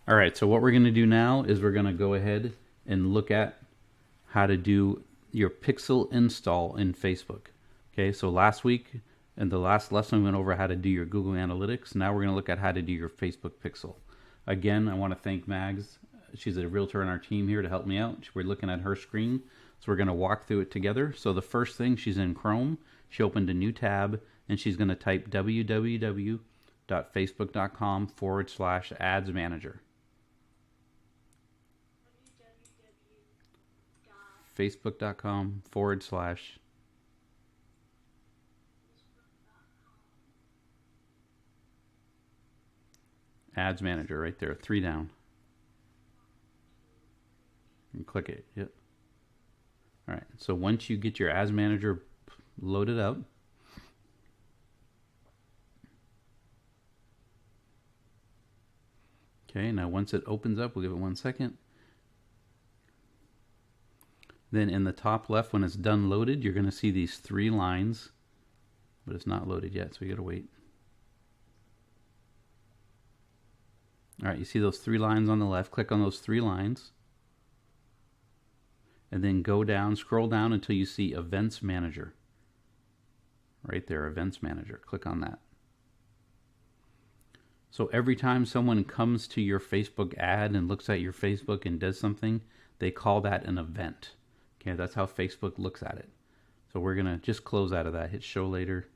All right, so what we're going to do now is we're going to go ahead and look at how to do your pixel install in Facebook. Okay, so last week in the last lesson we went over how to do your Google Analytics. Now we're going to look at how to do your Facebook pixel. Again, I want to thank Mags. She's a realtor on our team here to help me out. We're looking at her screen, so we're going to walk through it together. So the first thing, she's in Chrome. She opened a new tab and she's going to type www.facebook.com/ads manager. Facebook.com/ads manager right there, 3 down. And click it. Yep. All right. So once you get your ads manager loaded up, okay, now once it opens up, we'll give it 1 second. Then in the top left, when it's done loaded, you're going to see these 3 lines, but it's not loaded yet, so we got to wait. All right, you see those 3 lines on the left. Click on those 3 lines. And then go down, scroll down until you see Events Manager. Right there, Events Manager. Click on that. So every time someone comes to your Facebook ad and looks at your Facebook and does something, they call that an event. Okay, that's how Facebook looks at it. So we're going to just close out of that. Hit Show Later.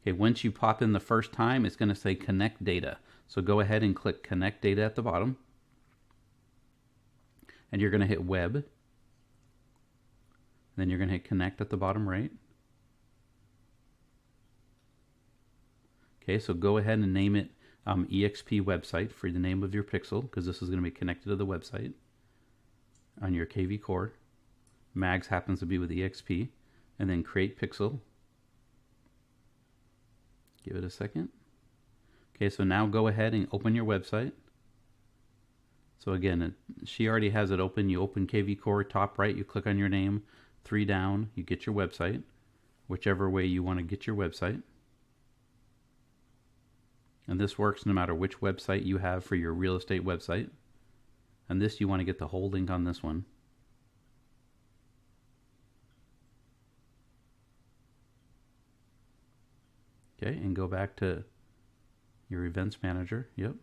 Okay, once you pop in the first time, it's going to say Connect Data. So go ahead and click Connect Data at the bottom. And you're going to hit Web. Then you're going to hit Connect at the bottom right. Okay, so go ahead and name it EXP Website for the name of your pixel, because this is going to be connected to the website on your KvCORE. Mags happens to be with EXP. And then Create Pixel. Give it a second. Okay, so now go ahead and open your website. So again, she already has it open. You open KvCORE, top right, you click on your name, 3 down, you get your website, whichever way you want to get your website. And this works no matter which website you have for your real estate website. And this, you want to get the whole link on this one. Okay, and go back to your Events Manager. Yep.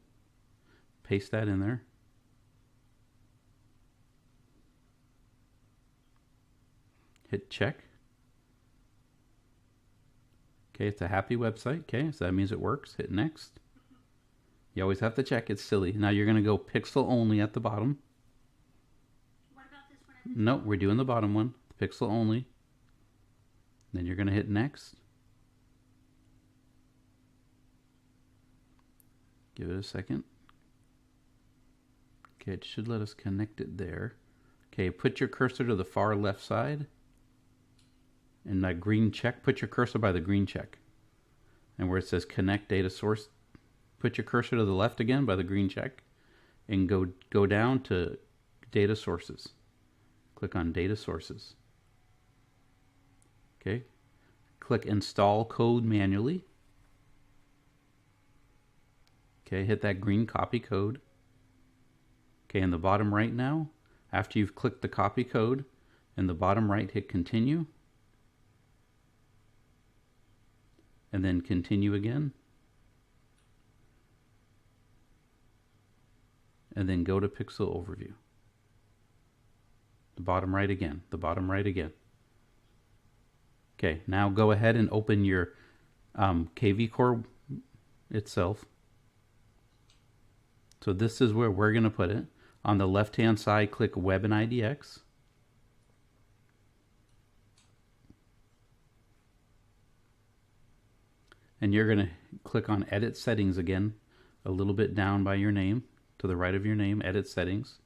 Paste that in there. Hit check. Okay, it's a happy website. Okay, so that means it works. Hit next. You always have to check. It's silly. Now you're going to go pixel only at the bottom. What about this one? No, we're doing the bottom one. Pixel only. Then you're going to hit next. Give it a second. Okay, it should let us connect it there. Okay, put your cursor to the far left side. And that green check, put your cursor by the green check. And where it says Connect Data Source, put your cursor to the left again by the green check. And go down to Data Sources. Click on Data Sources. Okay. Click Install Code Manually. Okay, hit that green copy code. Okay, in the bottom right now, after you've clicked the copy code, in the bottom right, hit Continue. And then Continue again. And then go to Pixel Overview. The bottom right again. The bottom right again. Okay, now go ahead and open your KvCORE itself. So this is where we're going to put it. On the left-hand side, click Web and IDX. And you're going to click on Edit Settings again, a little bit down by your name, to the right of your name, Edit Settings.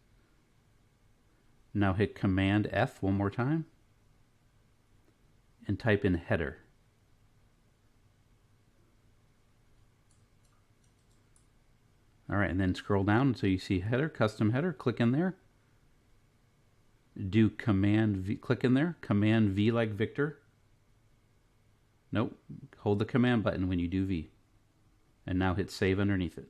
Now hit Command F one more time. And type in Header. All right, and then scroll down until you see Header, Custom Header. Click in there. Do Command V, click in there. Command V like Victor. Nope. Hold the Command button when you do V. And now hit Save underneath it.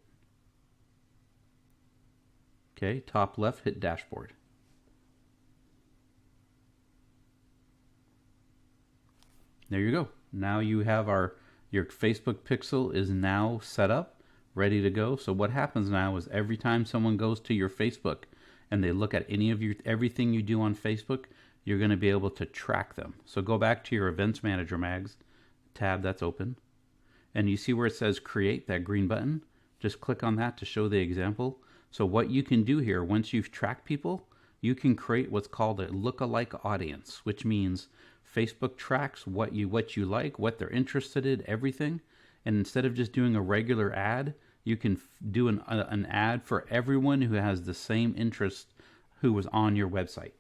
Okay, top left, hit dashboard. There you go. Now you have your Facebook pixel is now set up, ready to go. So what happens now is every time someone goes to your Facebook and they look at everything you do on Facebook, you're going to be able to track them. So go back to your Events Manager Mags tab that's open, and you see where it says create, that green button. Just click on that to show the example. So what you can do here, once you've tracked people, you can create what's called a lookalike audience, which means Facebook tracks what you like, what they're interested in, everything. And instead of just doing a regular ad, you can do an ad for everyone who has the same interest who was on your website.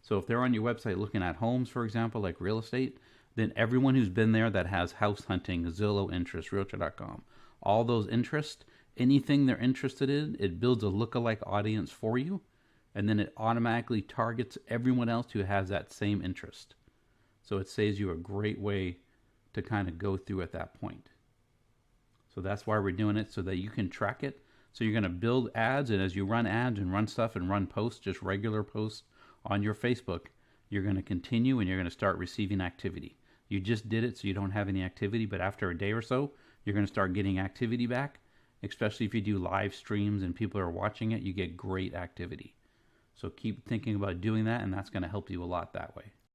So if they're on your website looking at homes, for example, like real estate, then everyone who's been there that has house hunting, Zillow interest, Realtor.com, all those interests, anything they're interested in, it builds a lookalike audience for you, and then it automatically targets everyone else who has that same interest. So it saves you a great way to kind of go through at that point. So that's why we're doing it, so that you can track it. So you're going to build ads, and as you run ads and run stuff and run posts, just regular posts on your Facebook, you're going to continue and you're going to start receiving activity. You just did it so you don't have any activity, but after a day or so, you're going to start getting activity back, especially if you do live streams and people are watching it, you get great activity. So keep thinking about doing that, and that's going to help you a lot that way.